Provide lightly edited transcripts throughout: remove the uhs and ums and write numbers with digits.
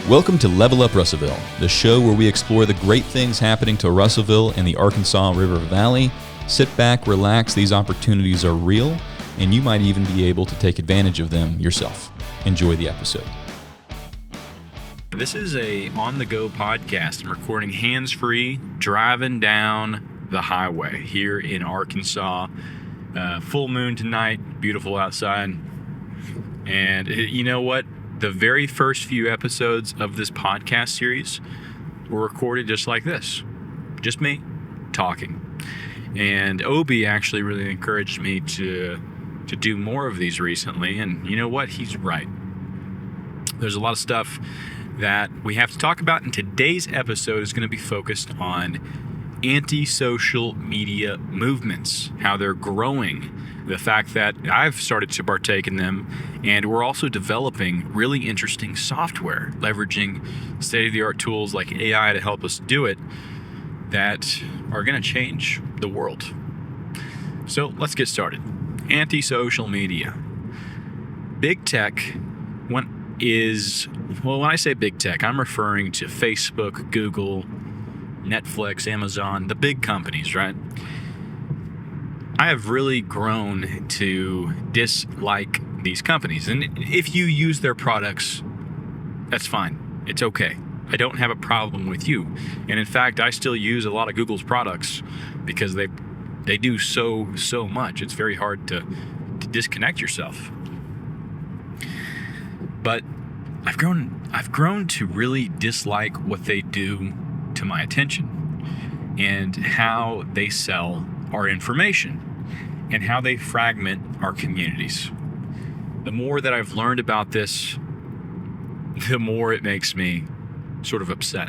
Welcome to Level Up Russellville, the show where we explore the great things happening to Russellville and the Arkansas River Valley. Sit back, relax, these opportunities are real, and you might even be able to take advantage of them yourself. Enjoy the episode. This is a on-the-go podcast. I'm recording hands-free, driving down the highway here in Arkansas. Full moon tonight, beautiful outside. And you know what? The very first few episodes of this podcast series were recorded just like this. Just me talking. And Obi actually really encouraged me to do more of these recently. And you know what? He's right. There's a lot of stuff that we have to talk about, and today's episode is going to be focused on anti-social media movements, how they're growing, the fact that I've started to partake in them, and we're also developing really interesting software, leveraging state-of-the-art tools like AI to help us do it, that are going to change the world. So let's get started. Anti-social media. Big tech, when I say big tech, I'm referring to Facebook, Google, Netflix, Amazon, the big companies, right? I have really grown to dislike these companies. And if you use their products, that's fine. It's okay. I don't have a problem with you. And in fact, I still use a lot of Google's products because they do so much. It's very hard to disconnect yourself. But I've grown to really dislike what they do to my attention and how they sell our information and how they fragment our communities. The more that I've learned about this, the more it makes me sort of upset.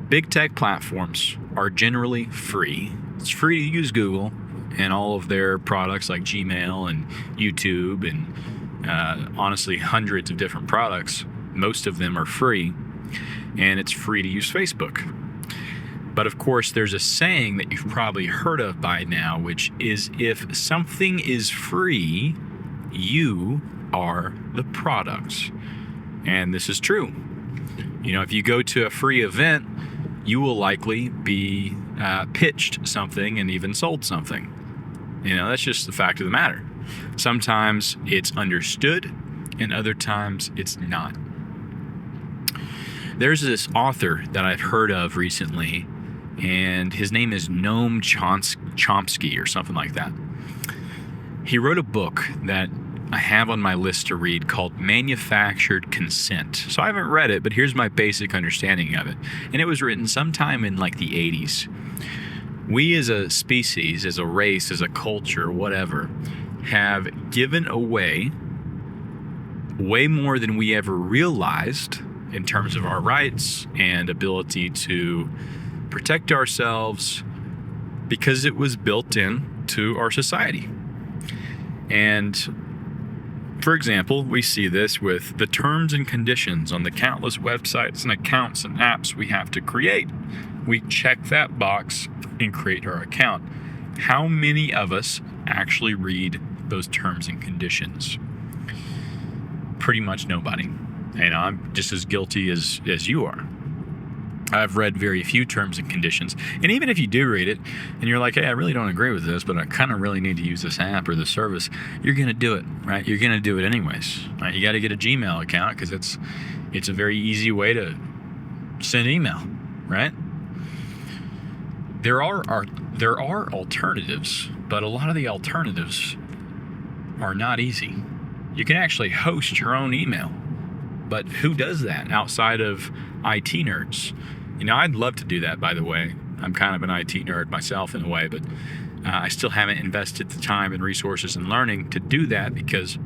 Big tech platforms are generally free. It's free to use Google and all of their products like Gmail and YouTube and honestly hundreds of different products. Most of them are free, and it's free to use Facebook. But of course, there's a saying that you've probably heard of by now, which is if something is free, you are the product. And this is true. You know, if you go to a free event, you will likely be pitched something and even sold something. You know, that's just the fact of the matter. Sometimes it's understood, and other times it's not. There's this author that I've heard of recently, and his name is Noam Chomsky or something like that. He wrote a book that I have on my list to read called Manufactured Consent. So I haven't read it, but here's my basic understanding of it. And it was written sometime in like the 80s. We as a species, as a race, as a culture, whatever, have given away way more than we ever realized in terms of our rights and ability to protect ourselves because it was built in to our society. And for example, we see this with the terms and conditions on the countless websites and accounts and apps we have to create. We check that box and create our account. How many of us actually read those terms and conditions? Pretty much nobody. And I'm just as guilty as you are. I've read very few terms and conditions. And even if you do read it and you're like, hey, I really don't agree with this, but I kind of really need to use this app or this service, you're going to do it, right? You're going to do it anyways, right? You got to get a Gmail account because it's a very easy way to send email, right? There are alternatives, but a lot of the alternatives are not easy. You can actually host your own email, but who does that outside of IT nerds? You know, I'd love to do that, by the way. I'm kind of an IT nerd myself in a way, but I still haven't invested the time and resources and learning to do that because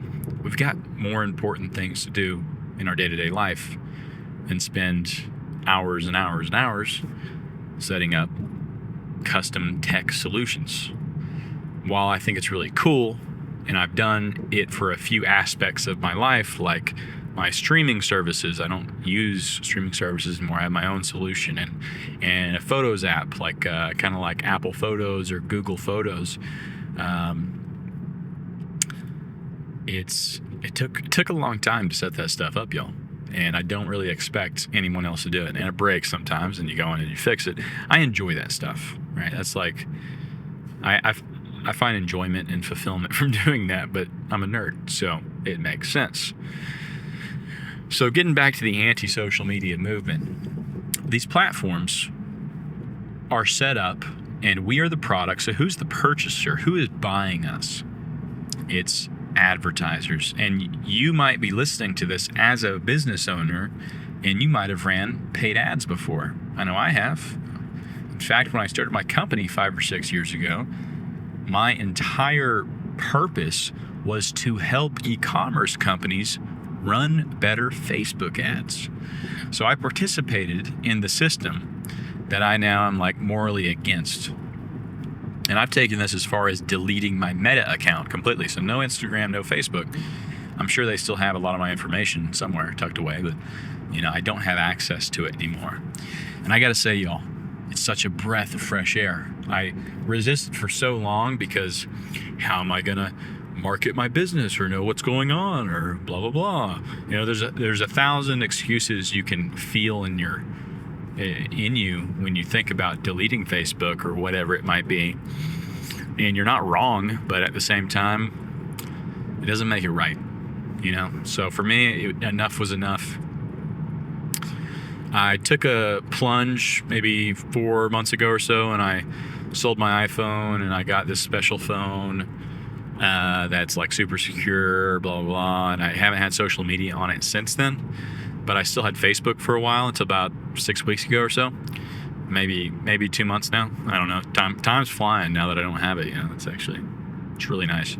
we've got more important things to do in our day-to-day life than spend hours and hours and hours setting up custom tech solutions. While I think it's really cool, and I've done it for a few aspects of my life, like my streaming services. I don't use streaming services anymore. I have my own solution and a Photos app, like kind of like Apple Photos or Google Photos. It took a long time to set that stuff up, y'all. and I don't really expect anyone else to do it. And it breaks sometimes, and you go in and you fix it. I enjoy that stuff, right? That's like, I find enjoyment and fulfillment from doing that, but I'm a nerd, so it makes sense. So getting back to the anti-social media movement, these platforms are set up, and we are the product. So who's the purchaser? Who is buying us? It's advertisers. And you might be listening to this as a business owner, and you might have ran paid ads before. I know I have. In fact, when I started my company 5 or 6 years ago, my entire purpose was to help e-commerce companies run better Facebook ads. So I participated in the system that I now am like morally against. And I've taken this as far as deleting my Meta account completely. So no Instagram, no Facebook. I'm sure they still have a lot of my information somewhere tucked away, but I don't have access to it anymore. And I got to say, y'all, it's such a breath of fresh air. I resisted for so long because how am I going to market my business or know what's going on or blah, blah, blah. There's 1,000 excuses you can feel in you when you think about deleting Facebook or whatever it might be. And you're not wrong, but at the same time, it doesn't make it right, So for me, enough was enough. I took a plunge maybe 4 months ago or so, and I sold my iPhone, and I got this special phone that's like super secure, blah, blah, blah. And I haven't had social media on it since then, but I still had Facebook for a while until about 6 weeks ago or so. Maybe 2 months now. I don't know. Time's flying now that I don't have it. It's really nice.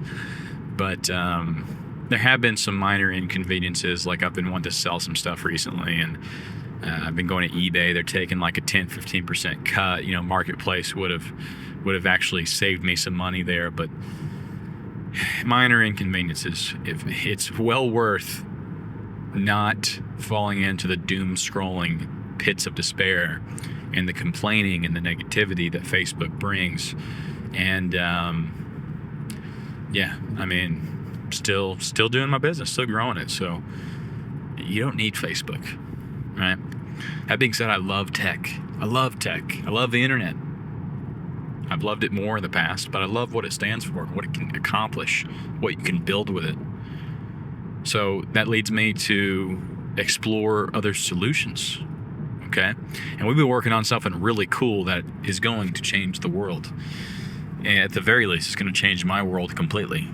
But there have been some minor inconveniences. Like I've been wanting to sell some stuff recently, and I've been going to eBay. They're taking like a 10-15% cut. Marketplace would have actually saved me some money there, but minor inconveniences. It's well worth not falling into the doom scrolling pits of despair and the complaining and the negativity that Facebook brings. And still doing my business, still growing it. So you don't need Facebook, right? That being said, I love tech. I love the internet. I've loved it more in the past, but I love what it stands for, what it can accomplish, what you can build with it. So that leads me to explore other solutions, okay? And we've been working on something really cool that is going to change the world. And at the very least, it's going to change my world completely.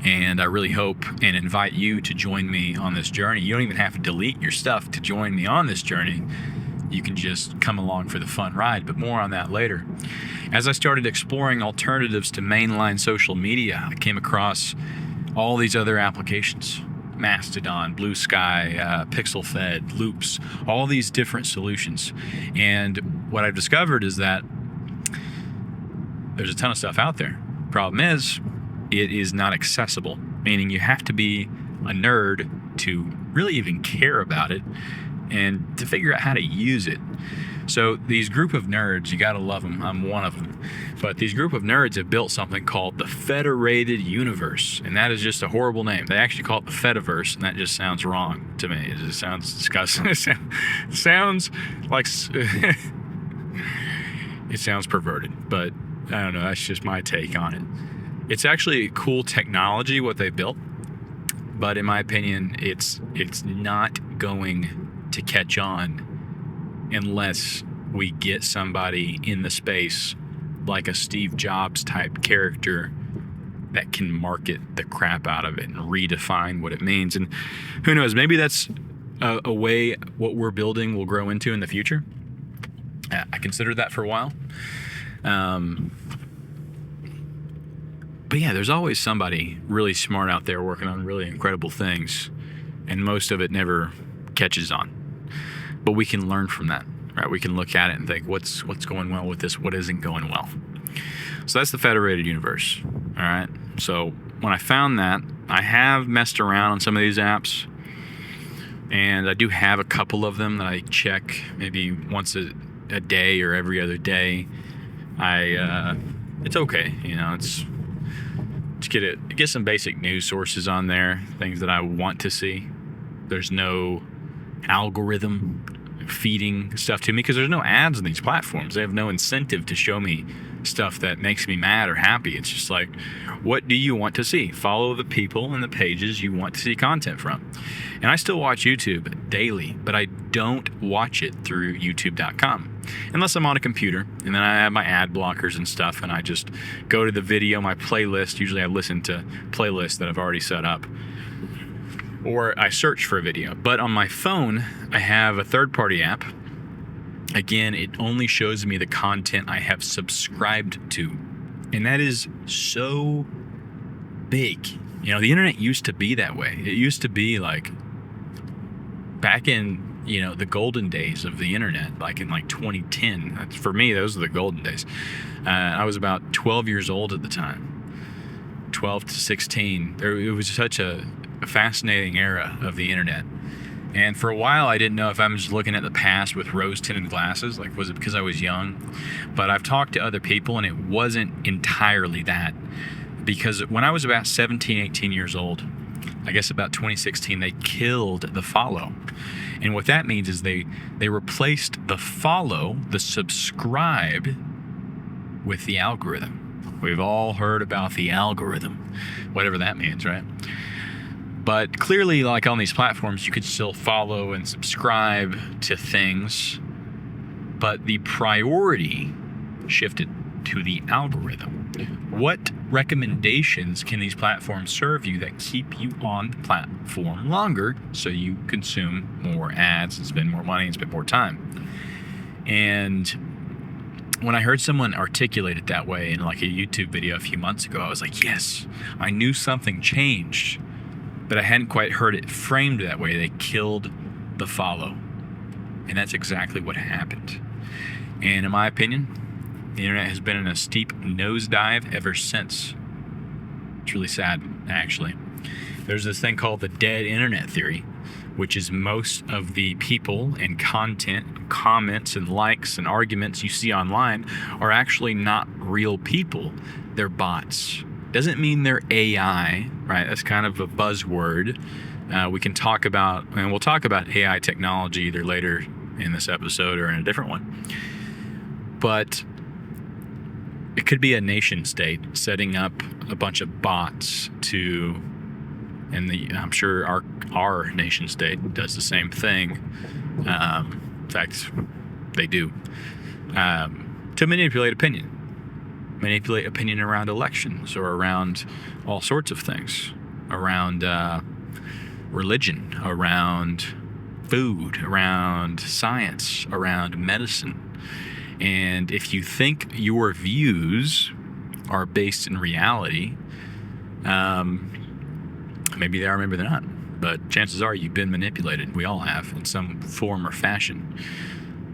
And I really hope and invite you to join me on this journey. You don't even have to delete your stuff to join me on this journey. You can just come along for the fun ride, but more on that later. As I started exploring alternatives to mainline social media, I came across all these other applications: Mastodon, Blue Sky, Pixel Fed, Loops, all these different solutions. And what I've discovered is that there's a ton of stuff out there. Problem is, it is not accessible, meaning you have to be a nerd to really even care about it and to figure out how to use it. So these group of nerds, you gotta love them. I'm one of them. But these group of nerds have built something called the Federated Universe, and that is just a horrible name. They actually call it the Fediverse, and that just sounds wrong to me. It just sounds disgusting. It sounds like it sounds perverted, but I don't know. That's just my take on it. It's actually cool technology what they built, but in my opinion, it's not going to catch on unless we get somebody in the space like a Steve Jobs type character that can market the crap out of it and redefine what it means. And who knows, maybe that's a way what we're building will grow into in the future. I considered that for a while. But yeah, there's always somebody really smart out there working on really incredible things, and most of it never catches on. But we can learn from that, right? We can look at it and think, what's going well with this? What isn't going well? So that's the Federated Universe, all right? So when I found that, I have messed around on some of these apps, and I do have a couple of them that I check maybe once a day or every other day. It's okay, it's to get some basic news sources on there, things that I want to see. There's no algorithm feeding stuff to me because there's no ads on these platforms. They have no incentive to show me stuff that makes me mad or happy. It's just like, what do you want to see? Follow the people and the pages you want to see content from. And I still watch YouTube daily, but I don't watch it through youtube.com unless I'm on a computer, and then I have my ad blockers and stuff, and I just go to the video, my playlist. Usually I listen to playlists that I've already set up, or I search for a video. But on my phone, I have a third-party app. Again, it only shows me the content I have subscribed to. And that is so big. You know, the internet used to be that way. It used to be like back in, you know, the golden days of the internet, like in like 2010. For me, those are the golden days. I was about 12 years old at the time, 12 to 16. It was such a fascinating era of the internet. And for a while, I didn't know if I'm just looking at the past with rose-tinted glasses, like was it because I was young? But I've talked to other people, and it wasn't entirely that. Because when I was about 17, 18 years old, I guess about 2016, they killed the follow. And what that means is they replaced the follow, the subscribe, with the algorithm. We've all heard about the algorithm, whatever that means, right? But clearly, like on these platforms, you could still follow and subscribe to things, but the priority shifted to the algorithm. What recommendations can these platforms serve you that keep you on the platform longer so you consume more ads and spend more money and spend more time? And when I heard someone articulate it that way in like a YouTube video a few months ago, I was like, yes, I knew something changed. But I hadn't quite heard it framed that way. They killed the follow. And that's exactly what happened. And in my opinion, the internet has been in a steep nosedive ever since. It's really sad, actually. There's this thing called the dead internet theory, which is most of the people and content, comments and likes and arguments you see online are actually not real people. They're bots. Doesn't mean they're AI, right? That's kind of a buzzword. We can talk about, and we'll talk about AI technology either later in this episode or in a different one. But it could be a nation state setting up a bunch of bots to, and I'm sure our nation state does the same thing. In fact, they do, to manipulate opinion. Manipulate opinion around elections or around all sorts of things, around religion, around food, around science, around medicine. And if you think your views are based in reality, maybe they are, maybe they're not. But chances are you've been manipulated. We all have in some form or fashion.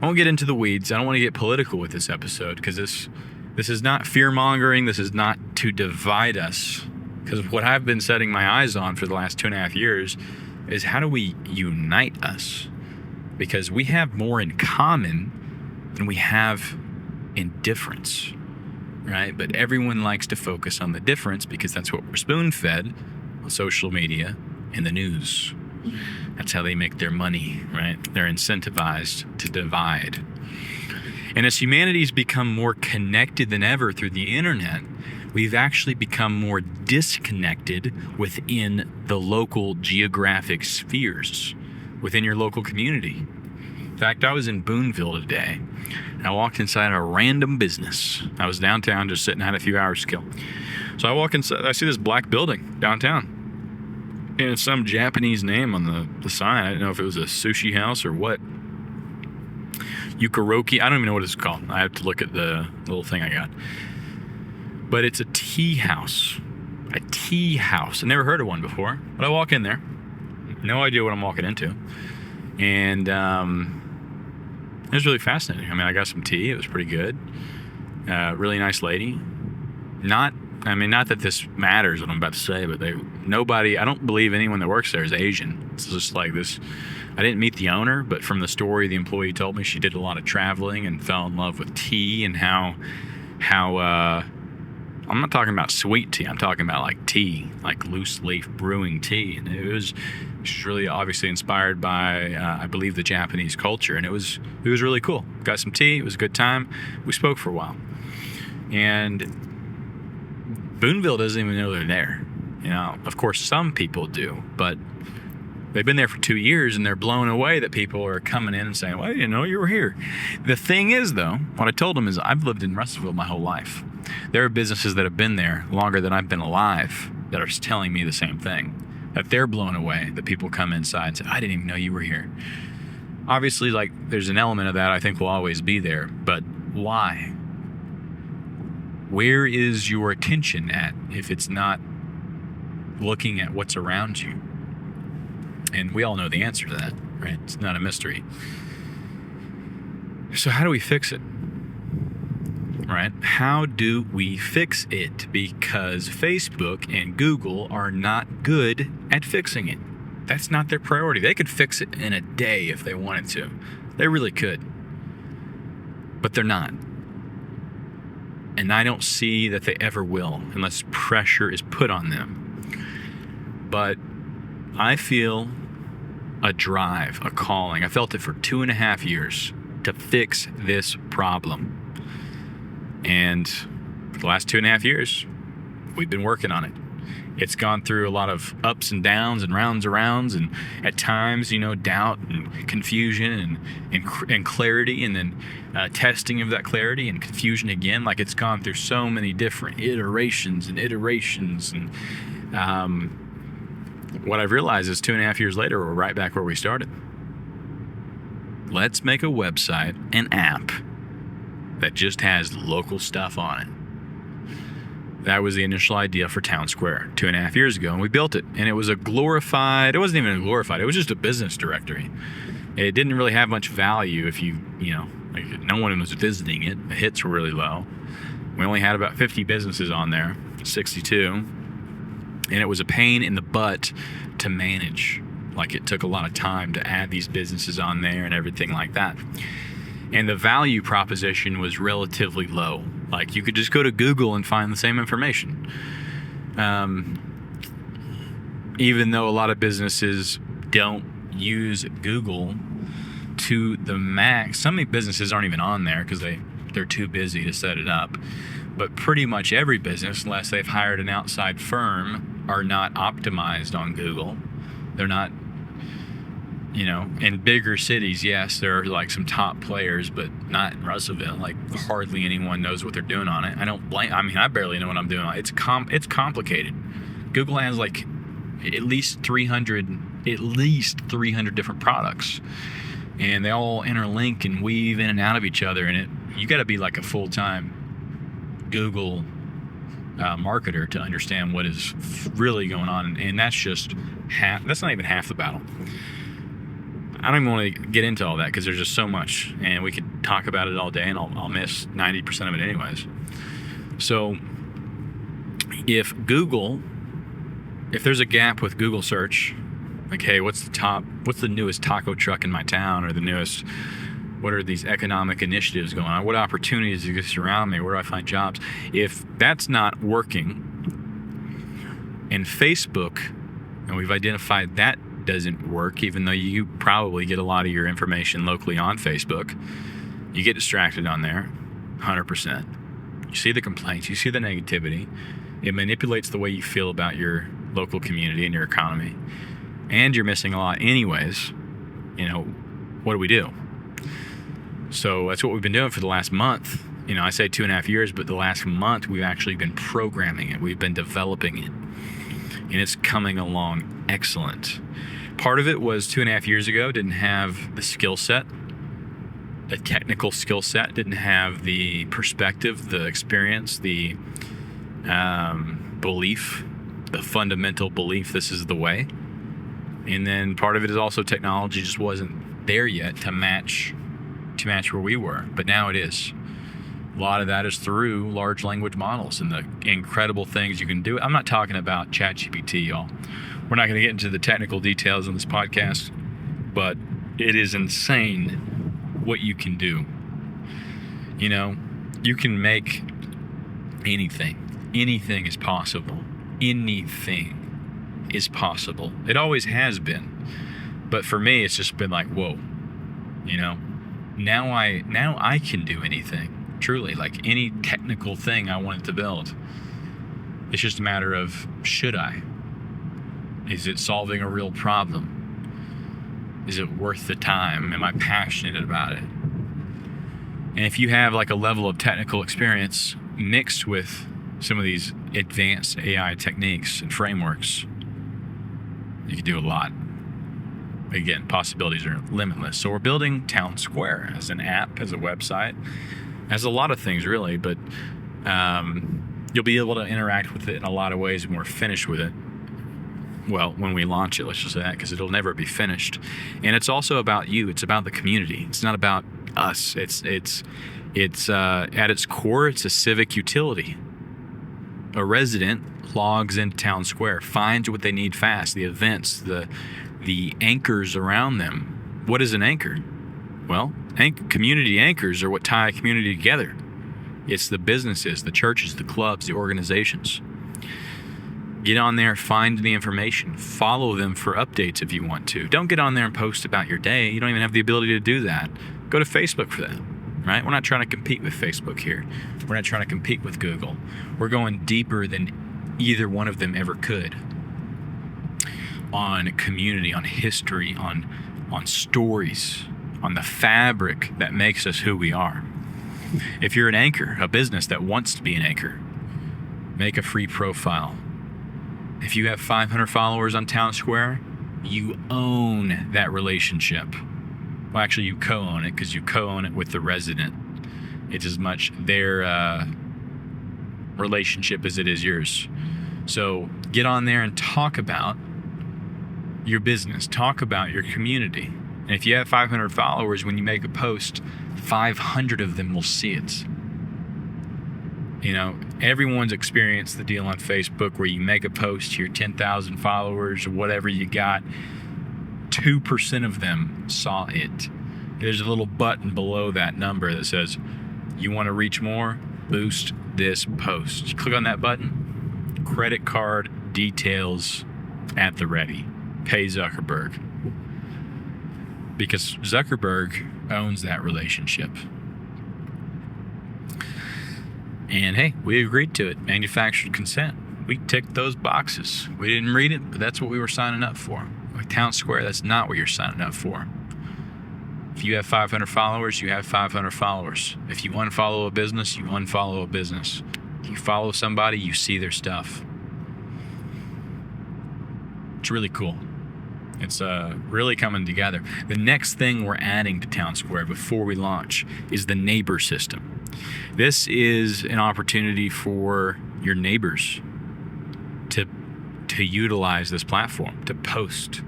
I won't get into the weeds. I don't want to get political with this episode because this is not fear-mongering. This is not to divide us. Because what I've been setting my eyes on for the last 2.5 years is how do we unite us? Because we have more in common than we have in difference, right? But everyone likes to focus on the difference because that's what we're spoon-fed on social media and the news. That's how they make their money, right? They're incentivized to divide. And as humanity's become more connected than ever through the internet, we've actually become more disconnected within the local geographic spheres, within your local community. In fact, I was in Booneville today, and I walked inside a random business. I was downtown just sitting, had a few hours to kill. So I walk inside, I see this black building downtown, and it's some Japanese name on the sign. I didn't know if it was a sushi house or what. Yukaroki, I don't even know what it's called. I have to look at the little thing I got. But it's a tea house. A tea house. I never heard of one before. But I walk in there. No idea what I'm walking into. And it was really fascinating. I mean, I got some tea. It was pretty good. Really nice lady. Not that this matters what I'm about to say, but I don't believe anyone that works there is Asian. It's just like this. I didn't meet the owner, but from the story the employee told me, she did a lot of traveling and fell in love with tea and how I'm not talking about sweet tea. I'm talking about like tea, like loose leaf brewing tea. And it was really obviously inspired by, I believe, the Japanese culture. And it was really cool. Got some tea. It was a good time. We spoke for a while. And Booneville doesn't even know they're there. You know, of course, some people do, but they've been there for 2 years and they're blown away that people are coming in and saying, well, I didn't know you were here. The thing is, though, what I told them is I've lived in Russellville my whole life. There are businesses that have been there longer than I've been alive that are telling me the same thing, that they're blown away, that people come inside and say, I didn't even know you were here. Obviously, like, there's an element of that I think will always be there, but why? Where is your attention at if it's not looking at what's around you? And we all know the answer to that, right? It's not a mystery. So how do we fix it? Right? How do we fix it? Because Facebook and Google are not good at fixing it. That's not their priority. They could fix it in a day if they wanted to. They really could. But they're not. And I don't see that they ever will unless pressure is put on them. But I feel a drive, a calling. I felt it for 2.5 years to fix this problem. And for the last 2.5 years, we've been working on it. It's gone through a lot of ups and downs and rounds and at times, you know, doubt and confusion and clarity, and then testing of that clarity and confusion again. Like, it's gone through so many different iterations. And what I've realized is 2.5 years later, we're right back where we started. Let's make a website, an app that just has local stuff on it. That was the initial idea for Town Square 2.5 years ago, and we built it. And it was it wasn't even glorified, it was just a business directory. It didn't really have much value if like, no one was visiting it. The hits were really low. We only had about 50 businesses on there, 62. And it was a pain in the butt to manage. Like, it took a lot of time to add these businesses on there and everything like that. And the value proposition was relatively low. Like, you could just go to Google and find the same information. Even though a lot of businesses don't use Google to the max. Some businesses aren't even on there because they're too busy to set it up. But pretty much every business, unless they've hired an outside firm, are not optimized on Google. They're not, in bigger cities, yes, there are like some top players, but not in Russellville. Like, hardly anyone knows what they're doing on it. I barely know what I'm doing on it. It's complicated. Google has like at least 300 different products, and they all interlink and weave in and out of each other. And you got to be like a full-time Google marketer to understand what is really going on. And that's not even half the battle. I don't even want to get into all that because there's just so much, and we could talk about it all day, and I'll miss 90% of it anyways. So if there's a gap with Google search, like, hey, what's the newest taco truck in my town, or what are these economic initiatives going on? What opportunities exist around me? Where do I find jobs? If that's not working, and Facebook, and we've identified that doesn't work, even though you probably get a lot of your information locally on Facebook, you get distracted on there, 100%. You see the complaints, you see the negativity. It manipulates the way you feel about your local community and your economy. And you're missing a lot anyways. What do we do? So that's what we've been doing for the last month. I say 2.5 years, but the last month we've actually been programming it. We've been developing it. And it's coming along excellent. Part of it was 2.5 years ago, didn't have the skill set, the technical skill set, didn't have the perspective, the experience, the belief, the fundamental belief this is the way. And then part of it is also technology just wasn't there yet to match where we were, but now it is. A lot of that is through large language models and the incredible things you can do. I'm not talking about ChatGPT, y'all. We're not going to get into the technical details on this podcast, but it is insane what you can do. You can make anything. anything is possible. Anything is possible. It always has been. But for me, it's just been like, whoa, now I can do anything, truly, like any technical thing I wanted to build. It's just a matter of, should I? Is it solving a real problem? Is it worth the time? Am I passionate about it? And if you have like a level of technical experience mixed with some of these advanced AI techniques and frameworks, you can do a lot. Again, possibilities are limitless. So we're building Town Square as an app, as a website, as a lot of things really, but you'll be able to interact with it in a lot of ways when we're finished with it. Well, when we launch it, let's just say that, because it'll never be finished. And it's also about you. It's about the community. It's not about us. It's at its core, it's a civic utility. A resident logs into Town Square, finds what they need fast, the events, the anchors around them. What is an anchor? Well, community anchors are what tie a community together. It's the businesses, the churches, the clubs, the organizations. Get on there, find the information, follow them for updates if you want to. Don't get on there and post about your day. You don't even have the ability to do that. Go to Facebook for that, right? We're not trying to compete with Facebook here. We're not trying to compete with Google. We're going deeper than either one of them ever could. On community, on history, on stories, on the fabric that makes us who we are. If you're an anchor, a business that wants to be an anchor, make a free profile. If you have 500 followers on Town Square, you own that relationship. Well, actually, you co-own it because you co-own it with the resident. It's as much their relationship as it is yours. So get on there and talk about your business, talk about your community. And if you have 500 followers, when you make a post, 500 of them will see it. Everyone's experienced the deal on Facebook where you make a post to your 10,000 followers or whatever you got, 2% of them saw it. There's a little button below that number that says, you want to reach more? Boost this post. You click on that button, credit card details at the ready. Pay Zuckerberg. Because Zuckerberg owns that relationship. And hey, we agreed to it. Manufactured consent. We ticked those boxes. We didn't read it, but that's what we were signing up for. Like Town Square, that's not what you're signing up for. If you have 500 followers, you have 500 followers. If you unfollow a business, you unfollow a business. If you follow somebody, you see their stuff. It's really cool. It's really coming together. The next thing we're adding to Town Square before we launch is the neighbor system. This is an opportunity for your neighbors to utilize this platform, to post.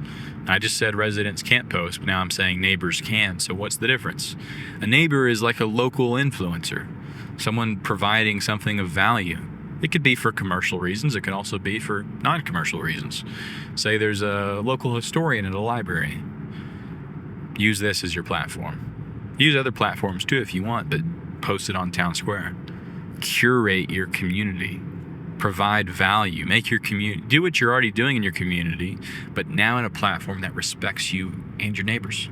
I just said residents can't post, but now I'm saying neighbors can. So what's the difference? A neighbor is like a local influencer, someone providing something of value. It could be for commercial reasons. It could also be for non-commercial reasons. Say there's a local historian at a library. Use this as your platform. Use other platforms too if you want, but post it on Town Square. Curate your community. Provide value. Make your community, do what you're already doing in your community, but now in a platform that respects you and your neighbors.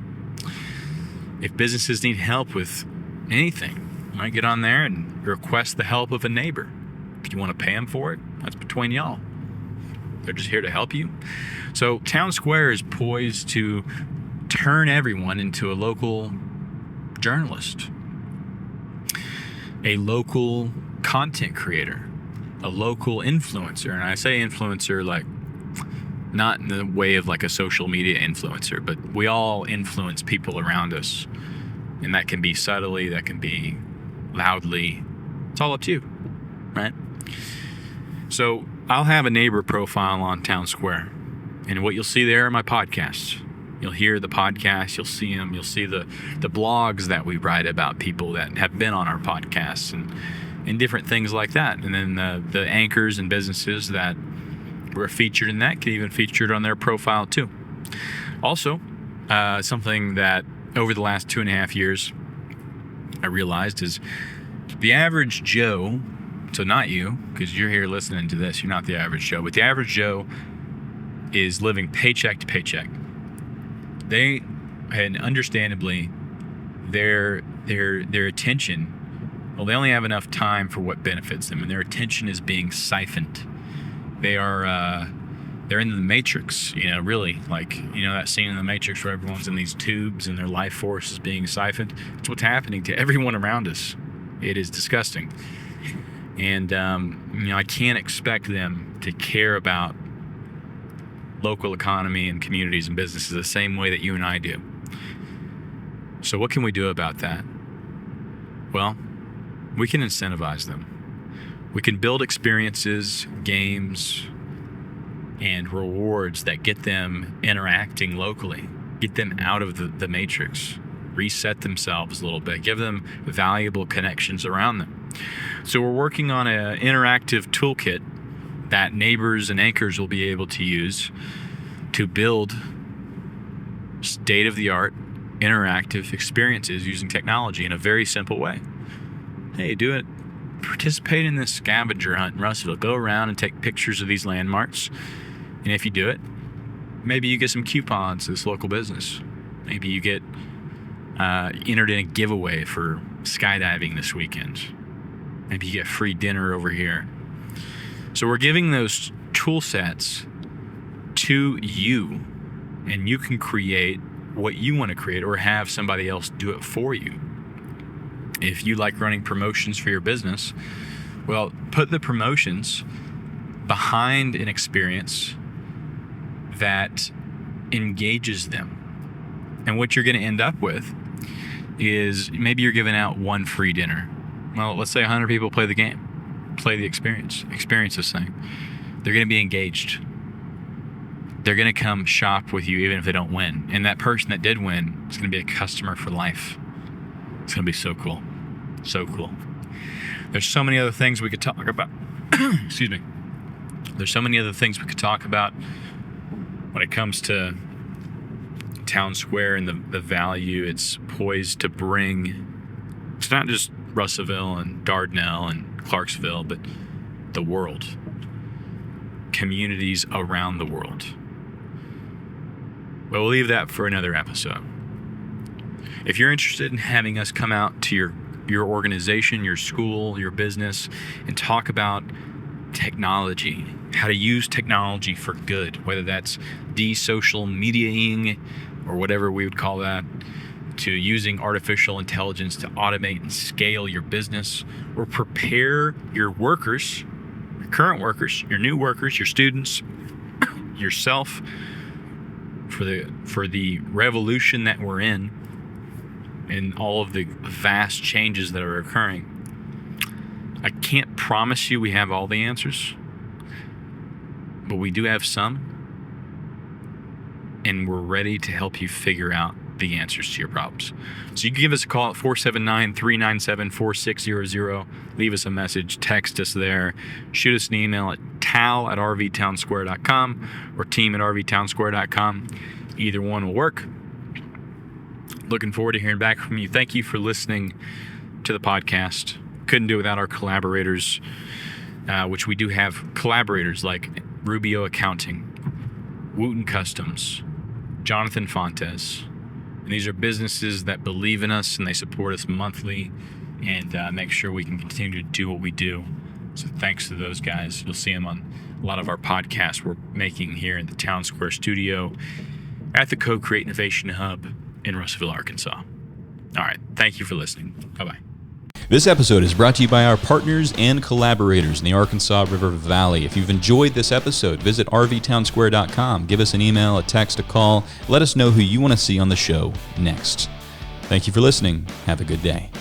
If businesses need help with anything, you might get on there and request the help of a neighbor. If you want to pay them for it, that's between y'all. They're just here to help you. So Town Square is poised to turn everyone into a local journalist, a local content creator, a local influencer. And I say influencer like not in the way of like a social media influencer, but we all influence people around us. And that can be subtly, that can be loudly. It's all up to you, right? So I'll have a neighbor profile on Town Square. And what you'll see there are my podcasts. You'll hear the podcast, you'll see them, you'll see the blogs that we write about people that have been on our podcasts and different things like that. And then the anchors and businesses that were featured in that can even featured on their profile too. Also, something that over the last 2.5 years I realized is the average Joe So not you, because you're here listening to this. You're not the average Joe. But the average Joe is living paycheck to paycheck. They, and understandably, their attention, well, they only have enough time for what benefits them, and their attention is being siphoned. They're in the Matrix, really, like, that scene in the Matrix where everyone's in these tubes and their life force is being siphoned. It's what's happening to everyone around us. It is disgusting. And, I can't expect them to care about local economy and communities and businesses the same way that you and I do. So what can we do about that? Well, we can incentivize them. We can build experiences, games, and rewards that get them interacting locally, get them out of the matrix, reset themselves a little bit, give them valuable connections around them. So we're working on an interactive toolkit that neighbors and anchors will be able to use to build state-of-the-art interactive experiences using technology in a very simple way. Hey, do it. Participate in this scavenger hunt in Russellville. Go around and take pictures of these landmarks. And if you do it, maybe you get some coupons to this local business. Maybe you get entered in a giveaway for skydiving this weekend. Maybe you get free dinner over here. So we're giving those tool sets to you, and you can create what you want to create or have somebody else do it for you. If you like running promotions for your business, well, put the promotions behind an experience that engages them. And what you're going to end up with is maybe you're giving out one free dinner. Well, let's say 100 people play the game, play the experience this thing. They're going to be engaged. They're going to come shop with you even if they don't win. And that person that did win is going to be a customer for life. It's going to be so cool. So cool. There's so many other things we could talk about. Excuse me. There's so many other things we could talk about when it comes to Town Square and the value it's poised to bring. It's not just Russellville and Dardanelle and Clarksville, but the world. Communities around the world. But we'll leave that for another episode. If you're interested in having us come out to your organization, your school, your business, and talk about technology, how to use technology for good, whether that's de-social mediating or whatever we would call that, to using artificial intelligence to automate and scale your business, or prepare your workers, your current workers, your new workers, your students, yourself for the revolution that we're in and all of the vast changes that are occurring. I can't promise you we have all the answers, but we do have some, and we're ready to help you figure out the answers to your problems. So you can give us a call at 479-397-4600. Leave us a message, text us there, shoot us an email at tal@rvtownsquare.com or team@rvtownsquare.com. Either one will work. Looking forward to hearing back from you. Thank you for listening to the podcast. Couldn't do it without our collaborators, which we do have collaborators like Rubio Accounting, Wooten Customs, Jonathan Fontes. And these are businesses that believe in us and they support us monthly and make sure we can continue to do what we do. So thanks to those guys. You'll see them on a lot of our podcasts we're making here in the Town Square studio at the Co-Create Innovation Hub in Russellville, Arkansas. All right. Thank you for listening. Bye-bye. This episode is brought to you by our partners and collaborators in the Arkansas River Valley. If you've enjoyed this episode, visit rvtownsquare.com. Give us an email, a text, a call. Let us know who you want to see on the show next. Thank you for listening. Have a good day.